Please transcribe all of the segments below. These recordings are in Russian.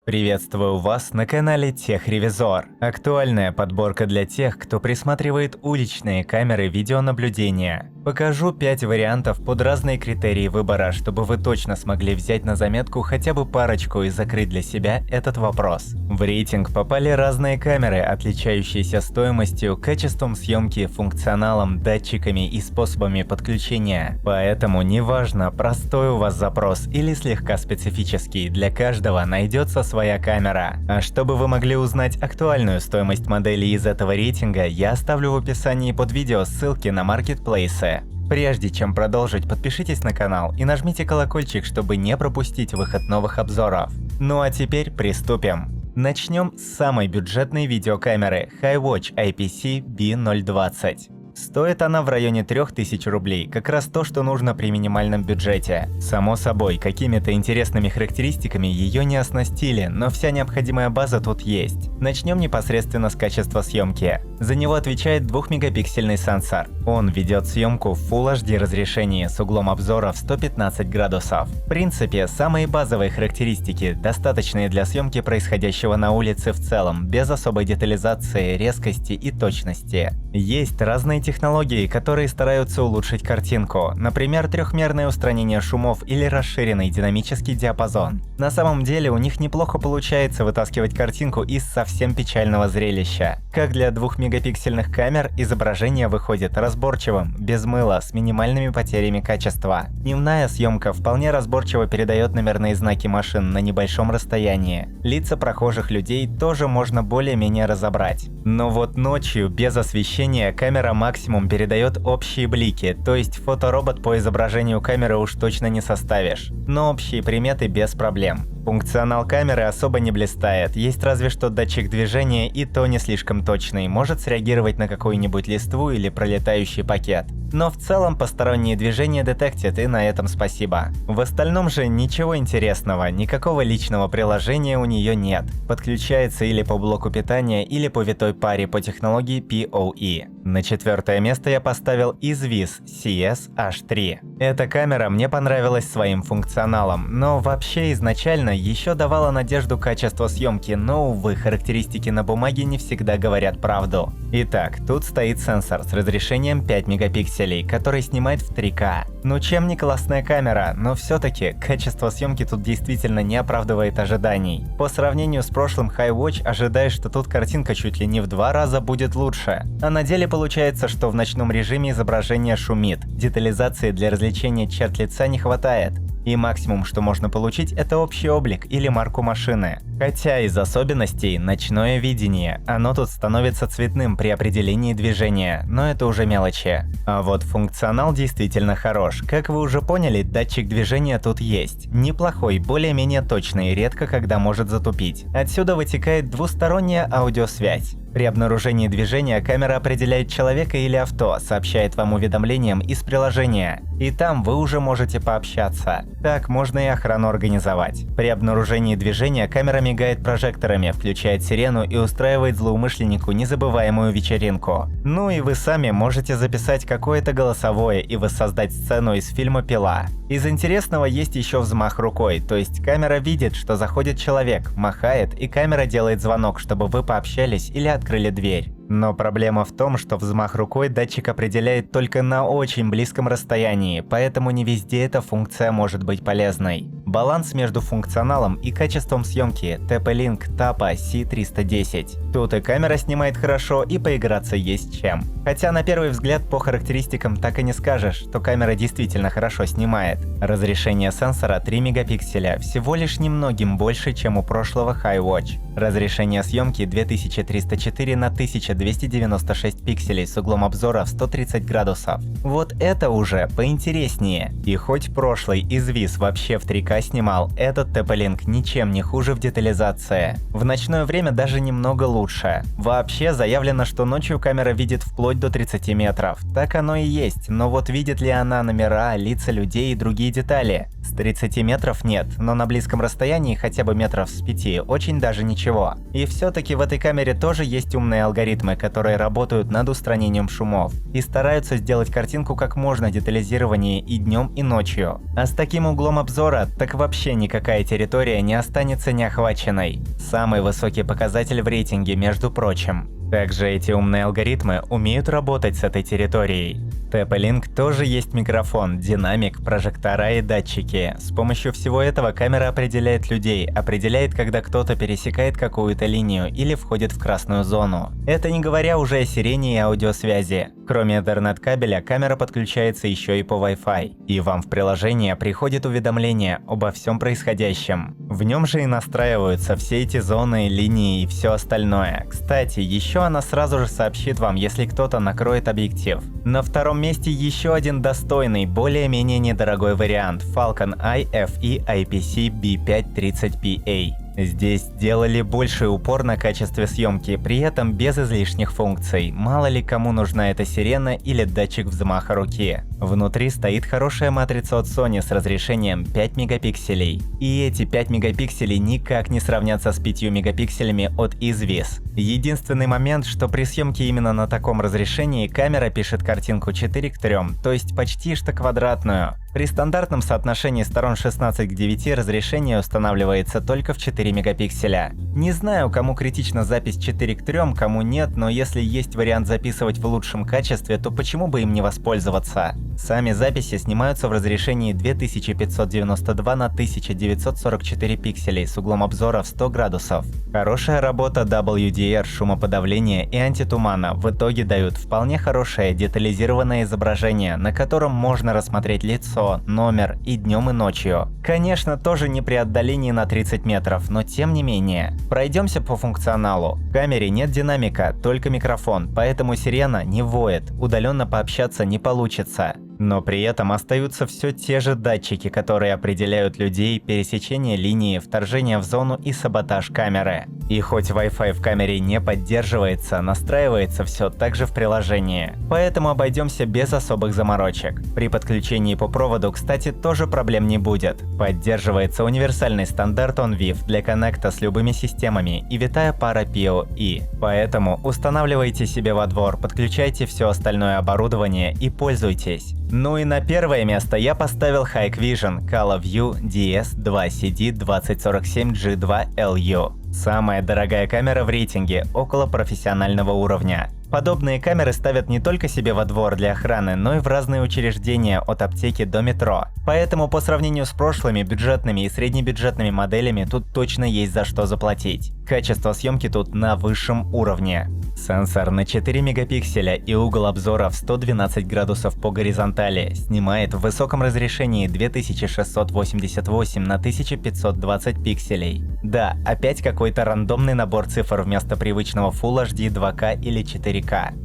Приветствую вас на канале Техревизор. Актуальная подборка для тех, кто присматривает уличные камеры видеонаблюдения. Покажу 5 вариантов под разные критерии выбора, чтобы вы точно смогли взять на заметку хотя бы парочку и закрыть для себя этот вопрос. В рейтинг попали разные камеры, отличающиеся стоимостью, качеством съемки, функционалом, датчиками и способами подключения. Поэтому неважно, простой у вас запрос или слегка специфический, для каждого найдется своя камера. А чтобы вы могли узнать актуальную стоимость моделей из этого рейтинга, я оставлю в описании под видео ссылки на маркетплейсы. Прежде чем продолжить, подпишитесь на канал и нажмите колокольчик, чтобы не пропустить выход новых обзоров. Ну а теперь приступим. Начнем с самой бюджетной видеокамеры HiWatch IPC B020. Стоит она в районе 3000 рублей, как раз то, что нужно при минимальном бюджете. Само собой, какими-то интересными характеристиками ее не оснастили, но вся необходимая база тут есть. Начнем непосредственно с качества съемки. За него отвечает 2-мегапиксельный сенсор. Он ведет съемку в Full HD разрешении с углом обзора в 115 градусов. В принципе, самые базовые характеристики, достаточные для съемки происходящего на улице в целом, без особой детализации, резкости и точности. Есть разные технологии, которые стараются улучшить картинку, например, трехмерное устранение шумов или расширенный динамический диапазон. На самом деле у них неплохо получается вытаскивать картинку из совсем печального зрелища. Как для 2-мегапиксельных камер, изображение выходит разборчивым, без мыла, с минимальными потерями качества. Дневная съемка вполне разборчиво передает номерные знаки машин на небольшом расстоянии. Лица прохожих людей тоже можно более-менее разобрать. Но вот ночью, без освещения, камера максимум передает общие блики, то есть фоторобот по изображению камеры уж точно не составишь. Но общие приметы без проблем. Функционал камеры особо не блистает, есть разве что датчик движения, и то не слишком точный, может среагировать на какую-нибудь листву или пролетающий пакет. Но в целом посторонние движения детектит, и на этом спасибо. В остальном же ничего интересного, никакого личного приложения у нее нет. Подключается или по блоку питания, или по витой паре по технологии PoE. На 4-е место я поставил Izvis CS-H3. Эта камера мне понравилась своим функционалом, но вообще изначально еще давала надежду качества съемки, но, увы, характеристики на бумаге не всегда говорят правду. Итак, тут стоит сенсор с разрешением 5 мегапикселей, который снимает в 3К. Ну чем не классная камера, но все-таки качество съемки тут действительно не оправдывает ожиданий. По сравнению с прошлым HiWatch ожидаешь, что тут картинка чуть ли не в 2 раза будет лучше. А на деле получается, что в ночном режиме изображение шумит, детализации для развлечения черт лица не хватает. И максимум, что можно получить, это общий облик или марку машины. Хотя из особенностей ночное видение, оно тут становится цветным при определении движения, но это уже мелочи. А вот функционал действительно хорош. Как вы уже поняли, датчик движения тут есть. Неплохой, более-менее точный, редко когда может затупить. Отсюда вытекает двусторонняя аудиосвязь. При обнаружении движения камера определяет человека или авто, сообщает вам уведомлением из приложения, и там вы уже можете пообщаться. Так можно и охрану организовать. При обнаружении движения камера мигает прожекторами, включает сирену и устраивает злоумышленнику незабываемую вечеринку. Ну и вы сами можете записать какое-то голосовое и воссоздать сцену из фильма «Пила». Из интересного есть еще взмах рукой, то есть камера видит, что заходит человек, махает, и камера делает звонок, чтобы вы пообщались или открыли дверь. Но проблема в том, что взмах рукой датчик определяет только на очень близком расстоянии, поэтому не везде эта функция может быть полезной. Баланс между функционалом и качеством съемки TP-Link TAPA C310. Тут и камера снимает хорошо, и поиграться есть чем. Хотя на первый взгляд по характеристикам так и не скажешь, что камера действительно хорошо снимает. Разрешение сенсора 3 мегапикселя, всего лишь немногим больше, чем у прошлого HiWatch. Разрешение съемки 2304 на 1296 пикселей с углом обзора в 130 градусов. Вот это уже поинтереснее. И хоть прошлый Izvis вообще в 3К вчера снимал, этот TP-Link ничем не хуже в детализации. В ночное время даже немного лучше. Вообще заявлено, что ночью камера видит вплоть до 30 метров. Так оно и есть, но вот видит ли она номера, лица людей и другие детали? С 30 метров нет, но на близком расстоянии хотя бы метров с 5 очень даже ничего. И все-таки в этой камере тоже есть умные алгоритмы, которые работают над устранением шумов и стараются сделать картинку как можно детализированнее и днем, и ночью. А с таким углом обзора так вообще никакая территория не останется неохваченной. Самый высокий показатель в рейтинге, между прочим. Также эти умные алгоритмы умеют работать с этой территорией. TP-Link тоже есть микрофон, динамик, прожектора и датчики. С помощью всего этого камера определяет людей, определяет, когда кто-то пересекает какую-то линию или входит в красную зону. Это не говоря уже о сирене и аудиосвязи. Кроме Ethernet-кабеля, камера подключается еще и по Wi-Fi, и вам в приложение приходит уведомление обо всем происходящем. В нем же и настраиваются все эти зоны, линии и все остальное. Кстати, еще она сразу же сообщит вам, если кто-то накроет объектив. На втором месте еще один достойный, более-менее недорогой вариант Falcon Eye FE IPC B530PA. Здесь сделали больший упор на качестве съемки, при этом без излишних функций. Мало ли кому нужна эта сирена или датчик взмаха руки. Внутри стоит хорошая матрица от Sony с разрешением 5 мегапикселей. И эти 5 мегапикселей никак не сравнятся с 5 мегапикселями от Izvis. Единственный момент, что при съемке именно на таком разрешении камера пишет картинку 4:3, то есть почти что квадратную. При стандартном соотношении сторон 16:9 разрешение устанавливается только в 4 мегапикселя. Не знаю, кому критична запись 4:3, кому нет, но если есть вариант записывать в лучшем качестве, то почему бы им не воспользоваться? Сами записи снимаются в разрешении 2592 на 1944 пикселей с углом обзора в 100 градусов. Хорошая работа WDR, шумоподавления и антитумана в итоге дают вполне хорошее детализированное изображение, на котором можно рассмотреть лицо, номер и днем, и ночью. Конечно, тоже не при отдалении на 30 метров, но тем не менее. Пройдемся по функционалу. В камере нет динамика, только микрофон, поэтому сирена не воет, удаленно пообщаться не получится. Но при этом остаются все те же датчики, которые определяют людей, пересечение линии, вторжение в зону и саботаж камеры. И хоть Wi-Fi в камере не поддерживается, настраивается все так же в приложении. Поэтому обойдемся без особых заморочек. При подключении по проводу, кстати, тоже проблем не будет. Поддерживается универсальный стандарт OnVIF для коннекта с любыми системами и витая пара PoE. Поэтому устанавливайте себе во двор, подключайте все остальное оборудование и пользуйтесь. Ну и на первое место я поставил Hikvision CallOView DS2CD2047G2LU. Самая дорогая камера в рейтинге, около профессионального уровня. Подобные камеры ставят не только себе во двор для охраны, но и в разные учреждения от аптеки до метро. Поэтому по сравнению с прошлыми бюджетными и среднебюджетными моделями тут точно есть за что заплатить. Качество съемки тут на высшем уровне. Сенсор на 4 мегапикселя и угол обзора в 112 градусов по горизонтали снимает в высоком разрешении 2688 на 1520 пикселей. Да, опять какой-то рандомный набор цифр вместо привычного Full HD 2К или 4К.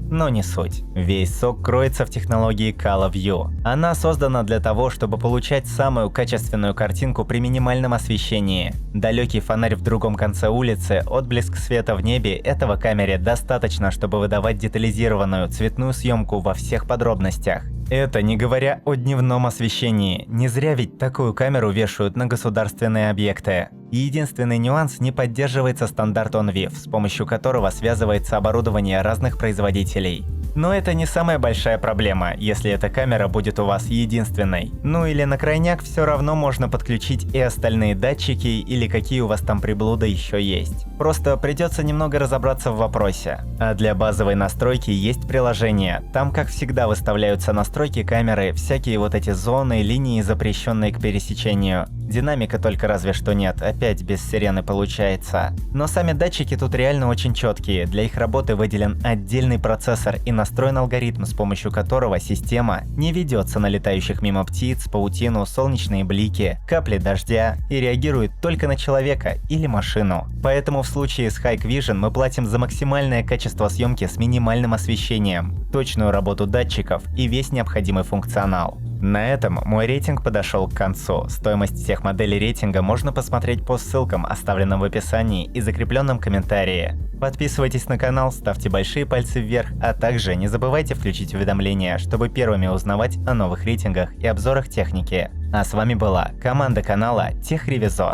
Но не суть. Весь сок кроется в технологии CallOView. Она создана для того, чтобы получать самую качественную картинку при минимальном освещении. Далекий фонарь в другом конце улицы, отблеск света в небе этого камере достаточно, чтобы выдавать детализированную цветную съемку во всех подробностях. Это не говоря о дневном освещении. Не зря ведь такую камеру вешают на государственные объекты. Единственный нюанс — не поддерживается стандарт OnVIF, с помощью которого связывается оборудование разных производителей. Но это не самая большая проблема, если эта камера будет у вас единственной. Ну или на крайняк все равно можно подключить и остальные датчики или какие у вас там приблуды еще есть. Просто придется немного разобраться в вопросе. А для базовой настройки есть приложение. Там, как всегда, выставляются настройки камеры, всякие вот эти зоны, линии, запрещенные к пересечению. Динамика только разве что нет, опять без сирены получается. Но сами датчики тут реально очень четкие, для их работы выделен отдельный процессор и настроен алгоритм, с помощью которого система не ведется на летающих мимо птиц, паутину, солнечные блики, капли дождя и реагирует только на человека или машину. Поэтому в случае с Hikvision мы платим за максимальное качество съемки с минимальным освещением, точную работу датчиков и весь необходимый функционал. На этом мой рейтинг подошел к концу. Стоимость всех моделей рейтинга можно посмотреть по ссылкам, оставленным в описании и закрепленном комментарии. Подписывайтесь на канал, ставьте большие пальцы вверх, а также не забывайте включить уведомления, чтобы первыми узнавать о новых рейтингах и обзорах техники. А с вами была команда канала Техревизор.